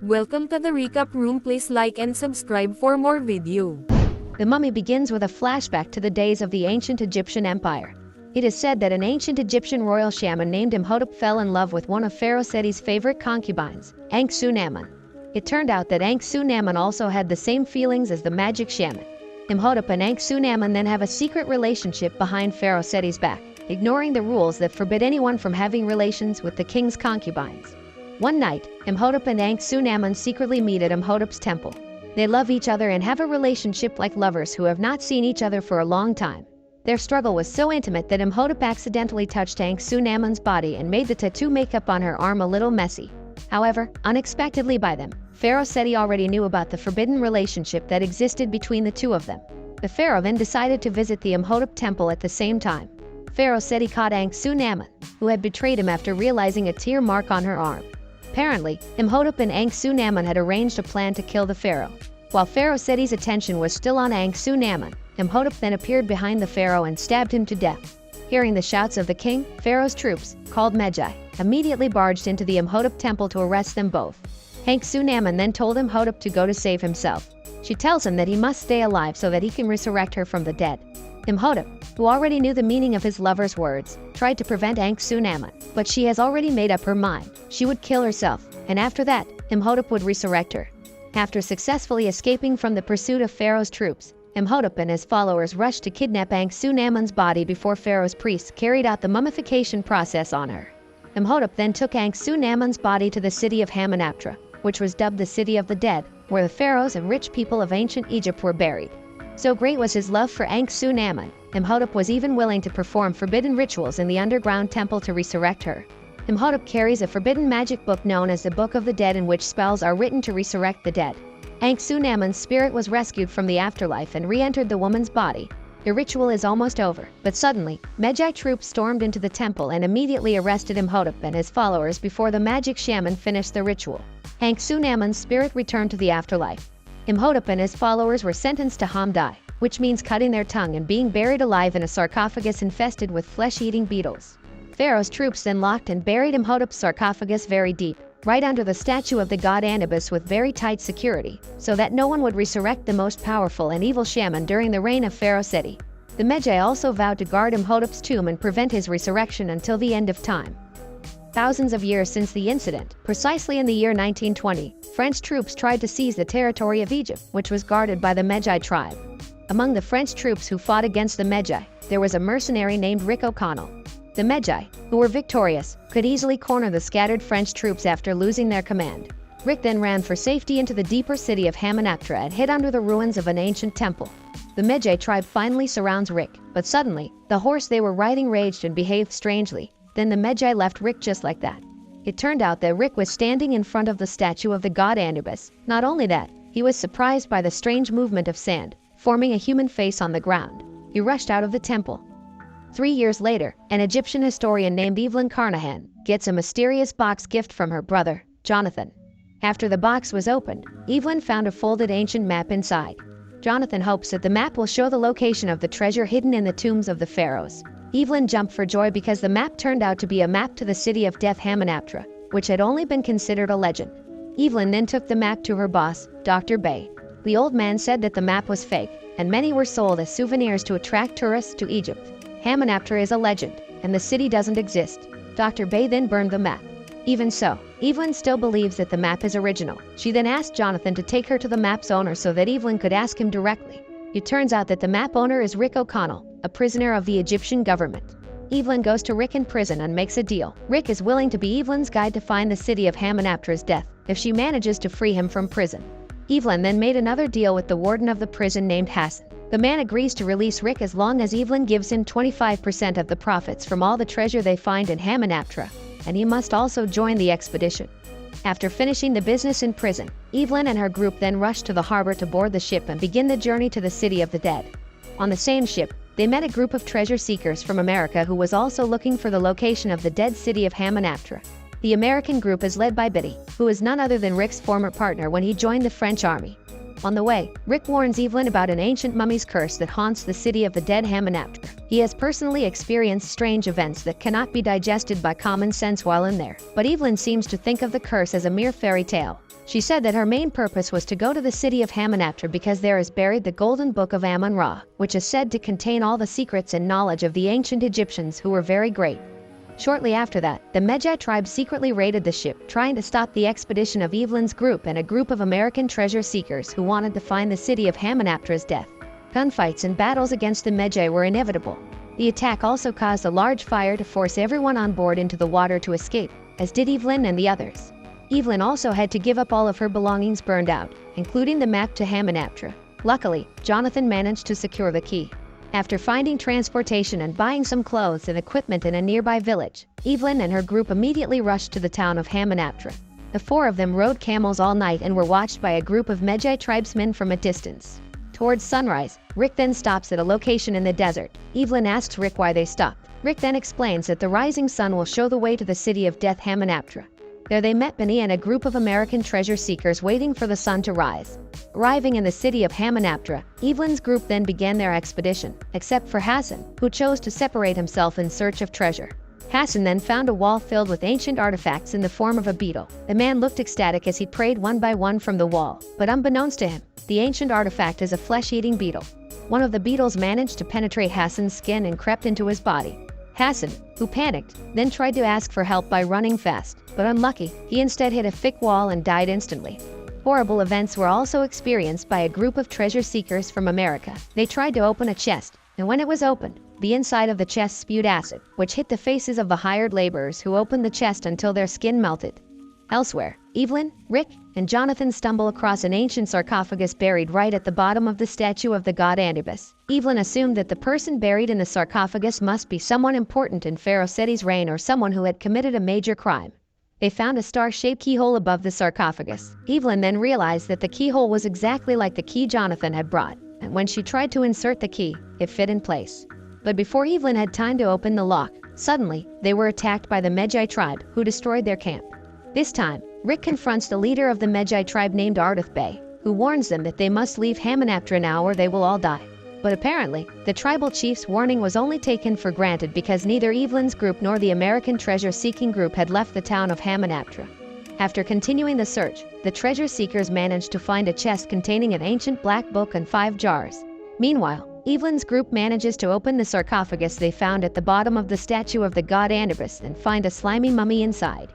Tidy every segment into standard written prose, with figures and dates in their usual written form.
Welcome to the recap room. Please like and subscribe for more video. The Mummy begins with a flashback to the days of the ancient Egyptian empire. It is said that an ancient Egyptian royal shaman named Imhotep fell in love with one of Pharaoh Seti's favorite concubines, Ankh-Su-Namun. It turned out that Ankh-Su-Namun also had the same feelings as the magic shaman. Imhotep and Ankh-Su-Namun then have a secret relationship behind Pharaoh Seti's back, ignoring the rules that forbid anyone from having relations with the king's concubines. One night, Imhotep and Ankh-Su-Namun secretly meet at Imhotep's temple. They love each other and have a relationship like lovers who have not seen each other for a long time. Their struggle was so intimate that Imhotep accidentally touched Ankh-Su-Namun's body and made the tattoo makeup on her arm a little messy. However, unexpectedly by them, Pharaoh Seti already knew about the forbidden relationship that existed between the two of them. The pharaoh then decided to visit the Imhotep temple at the same time. Pharaoh Seti caught Ankh-Su-Namun, who had betrayed him after realizing a tear mark on her arm. Apparently, Imhotep and Ankh-Su-Namun had arranged a plan to kill the pharaoh. While Pharaoh Seti's attention was still on Ankh-Su-Namun, Imhotep then appeared behind the pharaoh and stabbed him to death. Hearing the shouts of the king, Pharaoh's troops, called Medjay, immediately barged into the Imhotep temple to arrest them both. Ankh-Su-Namun then told Imhotep to go to save himself. She tells him that he must stay alive so that he can resurrect her from the dead. Imhotep, who already knew the meaning of his lover's words, tried to prevent Ankh-Su-Namun, but she has already made up her mind. She would kill herself, and after that, Imhotep would resurrect her. After successfully escaping from the pursuit of Pharaoh's troops, Imhotep and his followers rushed to kidnap Ankh-Su-Namun's body before Pharaoh's priests carried out the mummification process on her. Imhotep then took Ankh-Su-Namun's body to the city of Hamunaptra, which was dubbed the City of the Dead, where the pharaohs and rich people of ancient Egypt were buried. So great was his love for Ankh-Su-Namun, Imhotep was even willing to perform forbidden rituals in the underground temple to resurrect her. Imhotep carries a forbidden magic book known as the Book of the Dead in which spells are written to resurrect the dead. Ankh-Su-Namun's spirit was rescued from the afterlife and re-entered the woman's body. The ritual is almost over, but suddenly, Medjay troops stormed into the temple and immediately arrested Imhotep and his followers before the magic shaman finished the ritual. Ankh-Su-Namun's spirit returned to the afterlife. Imhotep and his followers were sentenced to Hamdai, which means cutting their tongue and being buried alive in a sarcophagus infested with flesh-eating beetles. Pharaoh's troops then locked and buried Imhotep's sarcophagus very deep, right under the statue of the god Anubis with very tight security, so that no one would resurrect the most powerful and evil shaman during the reign of Pharaoh Seti. The Medjay also vowed to guard Imhotep's tomb and prevent his resurrection until the end of time. Thousands of years since the incident, precisely in the year 1920, French troops tried to seize the territory of Egypt, which was guarded by the Medjay tribe. Among the French troops who fought against the Medjay, there was a mercenary named Rick O'Connell. The Medjay, who were victorious, could easily corner the scattered French troops after losing their command. Rick then ran for safety into the deeper city of Hamunaptra and hid under the ruins of an ancient temple. The Medjay tribe finally surrounds Rick, but suddenly, the horse they were riding raged and behaved strangely. Then the Medjay left Rick just like that. It turned out that Rick was standing in front of the statue of the god Anubis. Not only that, he was surprised by the strange movement of sand, forming a human face on the ground. He rushed out of the temple. 3 years later, an Egyptian historian named Evelyn Carnahan gets a mysterious box gift from her brother, Jonathan. After the box was opened, Evelyn found a folded ancient map inside. Jonathan hopes that the map will show the location of the treasure hidden in the tombs of the pharaohs. Evelyn jumped for joy because the map turned out to be a map to the city of death Hamunaptra, which had only been considered a legend. Evelyn then took the map to her boss, Dr. Bay. The old man said that the map was fake, and many were sold as souvenirs to attract tourists to Egypt. Hamunaptra is a legend, and the city doesn't exist. Dr. Bay then burned the map. Even so, Evelyn still believes that the map is original. She then asked Jonathan to take her to the map's owner so that Evelyn could ask him directly. It turns out that the map owner is Rick O'Connell, a prisoner of the Egyptian government. Evelyn goes to Rick in prison and makes a deal. Rick is willing to be Evelyn's guide to find the city of Hamunaptra's death, if she manages to free him from prison. Evelyn then made another deal with the warden of the prison named Hassan. The man agrees to release Rick as long as Evelyn gives him 25% of the profits from all the treasure they find in Hamunaptra, and he must also join the expedition. After finishing the business in prison, Evelyn and her group then rush to the harbor to board the ship and begin the journey to the City of the Dead. On the same ship, they met a group of treasure seekers from America who was also looking for the location of the dead city of Hamunaptra. The American group is led by Biddy, who is none other than Rick's former partner when he joined the French army. On the way, Rick warns Evelyn about an ancient mummy's curse that haunts the city of the dead Hamunaptra. He has personally experienced strange events that cannot be digested by common sense while in there, but Evelyn seems to think of the curse as a mere fairy tale. She said that her main purpose was to go to the city of Hamunaptra because there is buried the Golden Book of Amun-Ra, which is said to contain all the secrets and knowledge of the ancient Egyptians who were very great. Shortly after that, the Medjay tribe secretly raided the ship, trying to stop the expedition of Evelyn's group and a group of American treasure seekers who wanted to find the city of Hamunaptra's death. Gunfights and battles against the Medjay were inevitable. The attack also caused a large fire to force everyone on board into the water to escape, as did Evelyn and the others. Evelyn also had to give up all of her belongings burned out, including the map to Hamunaptra. Luckily, Jonathan managed to secure the key. After finding transportation and buying some clothes and equipment in a nearby village, Evelyn and her group immediately rushed to the town of Hamunaptra. The four of them rode camels all night and were watched by a group of Medjay tribesmen from a distance. Towards sunrise, Rick then stops at a location in the desert. Evelyn asks Rick why they stopped. Rick then explains that the rising sun will show the way to the city of death Hamunaptra. There they met Benny and a group of American treasure seekers waiting for the sun to rise. Arriving in the city of Hamunaptra, Evelyn's group then began their expedition, except for Hassan, who chose to separate himself in search of treasure. Hassan then found a wall filled with ancient artifacts in the form of a beetle. The man looked ecstatic as he prayed one by one from the wall, but unbeknownst to him, the ancient artifact is a flesh-eating beetle. One of the beetles managed to penetrate Hassan's skin and crept into his body. Hassan, who panicked, then tried to ask for help by running fast, but unlucky, he instead hit a thick wall and died instantly. Horrible events were also experienced by a group of treasure seekers from America. They tried to open a chest, and when it was opened, the inside of the chest spewed acid, which hit the faces of the hired laborers who opened the chest until their skin melted. Elsewhere, Evelyn, Rick, and Jonathan stumble across an ancient sarcophagus buried right at the bottom of the statue of the god Anubis. Evelyn assumed that the person buried in the sarcophagus must be someone important in Pharaoh Seti's reign or someone who had committed a major crime. They found a star-shaped keyhole above the sarcophagus. Evelyn then realized that the keyhole was exactly like the key Jonathan had brought, and when she tried to insert the key, it fit in place. But before Evelyn had time to open the lock, suddenly, they were attacked by the Medjay tribe, who destroyed their camp. This time, Rick confronts the leader of the Medjay tribe named Ardith Bey, who warns them that they must leave Hamunaptra now or they will all die. But apparently, the tribal chief's warning was only taken for granted because neither Evelyn's group nor the American treasure-seeking group had left the town of Hamunaptra. After continuing the search, the treasure seekers managed to find a chest containing an ancient black book and 5 jars. Meanwhile, Evelyn's group manages to open the sarcophagus they found at the bottom of the statue of the god Anubis and find a slimy mummy inside.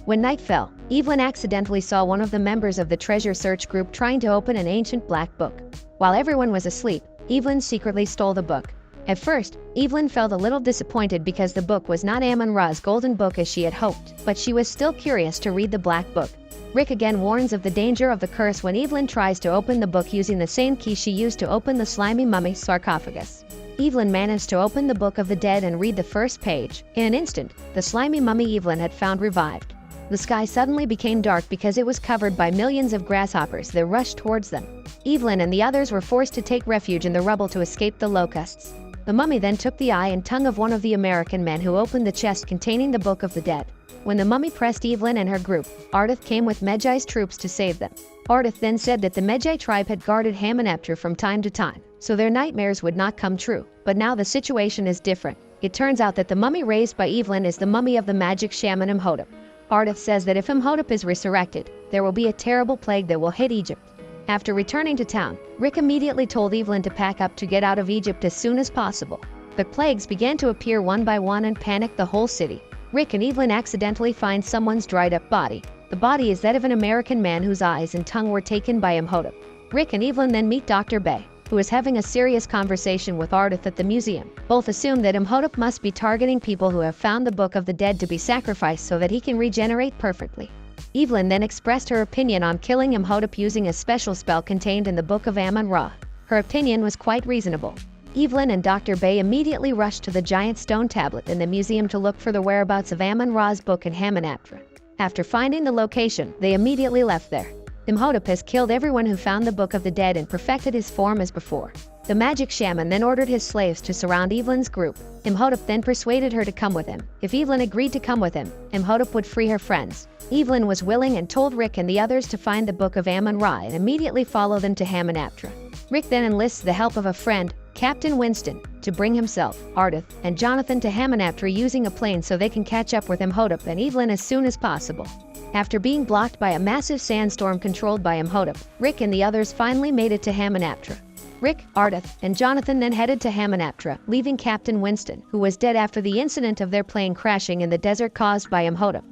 When night fell, Evelyn accidentally saw one of the members of the treasure search group trying to open an ancient black book. While everyone was asleep, Evelyn secretly stole the book. At first, Evelyn felt a little disappointed because the book was not Amun-Ra's golden book as she had hoped, but she was still curious to read the black book. Rick again warns of the danger of the curse when Evelyn tries to open the book using the same key she used to open the slimy mummy sarcophagus. Evelyn managed to open the Book of the Dead and read the first page. In an instant, the slimy mummy Evelyn had found revived. The sky suddenly became dark because it was covered by millions of grasshoppers that rushed towards them. Evelyn and the others were forced to take refuge in the rubble to escape the locusts. The mummy then took the eye and tongue of one of the American men who opened the chest containing the Book of the Dead. When the mummy pressed Evelyn and her group, Ardith came with Medjay's troops to save them. Ardith then said that the Medjay tribe had guarded Hamunaptra from time to time, so their nightmares would not come true. But now the situation is different. It turns out that the mummy raised by Evelyn is the mummy of the magic shaman Imhotep. Ardith says that if Imhotep is resurrected, there will be a terrible plague that will hit Egypt. After returning to town, Rick immediately told Evelyn to pack up to get out of Egypt as soon as possible. The plagues began to appear one by one and panicked the whole city. Rick and Evelyn accidentally find someone's dried-up body. The body is that of an American man whose eyes and tongue were taken by Imhotep. Rick and Evelyn then meet Dr. Bey, who is having a serious conversation with Ardith at the museum. Both assume that Imhotep must be targeting people who have found the Book of the Dead to be sacrificed so that he can regenerate perfectly. Evelyn then expressed her opinion on killing Imhotep using a special spell contained in the Book of Amun-Ra. Her opinion was quite reasonable. Evelyn and Dr. Bey immediately rushed to the giant stone tablet in the museum to look for the whereabouts of Amun-Ra's book in Hamunaptra. After finding the location, they immediately left there. Imhotep has killed everyone who found the Book of the Dead and perfected his form as before. The magic shaman then ordered his slaves to surround Evelyn's group. Imhotep then persuaded her to come with him. If Evelyn agreed to come with him, Imhotep would free her friends. Evelyn was willing and told Rick and the others to find the Book of Amun-Ra and immediately follow them to Hamunaptra. Rick then enlists the help of a friend, Captain Winston to bring himself, Ardith, and Jonathan to Hamunaptra using a plane so they can catch up with Imhotep and Evelyn as soon as possible. After being blocked by a massive sandstorm controlled by Imhotep, Rick and the others finally made it to Hamunaptra. Rick, Ardith, and Jonathan then headed to Hamunaptra, leaving Captain Winston, who was dead after the incident of their plane crashing in the desert caused by Imhotep.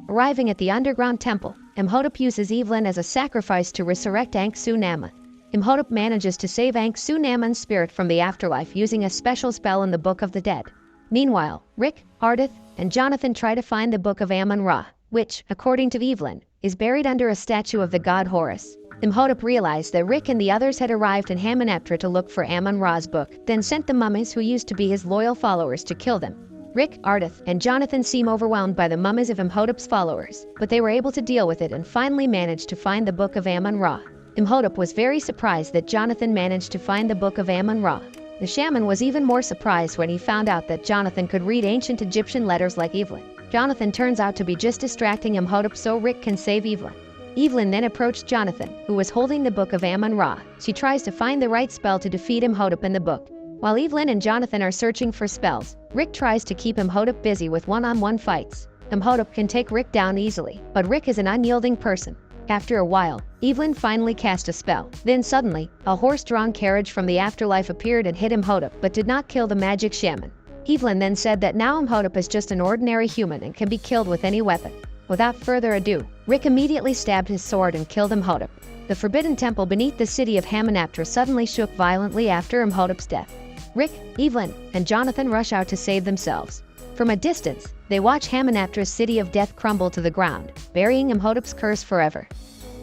Arriving at the underground temple, Imhotep uses Evelyn as a sacrifice to resurrect Ankh-Su-Nama. Imhotep manages to save Ankh-Su-Nama's spirit from the afterlife using a special spell in the Book of the Dead. Meanwhile, Rick, Ardith, and Jonathan try to find the Book of Amun-Ra, which, according to Evelyn, is buried under a statue of the god Horus. Imhotep realized that Rick and the others had arrived in Hamunaptra to look for Amun-Ra's book, then sent the mummies who used to be his loyal followers to kill them. Rick, Ardith, and Jonathan seem overwhelmed by the mummies of Imhotep's followers, but they were able to deal with it and finally managed to find the Book of Amun-Ra. Imhotep was very surprised that Jonathan managed to find the Book of Amun-Ra. The shaman was even more surprised when he found out that Jonathan could read ancient Egyptian letters like Evelyn. Jonathan turns out to be just distracting Imhotep so Rick can save Evelyn. Evelyn then approached Jonathan, who was holding the Book of Amun-Ra. She tries to find the right spell to defeat Imhotep in the book. While Evelyn and Jonathan are searching for spells, Rick tries to keep Imhotep busy with one-on-one fights. Imhotep can take Rick down easily, but Rick is an unyielding person. After a while, Evelyn finally cast a spell. Then suddenly, a horse-drawn carriage from the afterlife appeared and hit Imhotep, but did not kill the magic shaman. Evelyn then said that now Imhotep is just an ordinary human and can be killed with any weapon. Without further ado, Rick immediately stabbed his sword and killed Imhotep. The forbidden temple beneath the city of Hamunaptra suddenly shook violently after Imhotep's death. Rick, Evelyn, and Jonathan rush out to save themselves. From a distance, they watch Hamunaptra's city of death crumble to the ground, burying Imhotep's curse forever.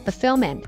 The film end.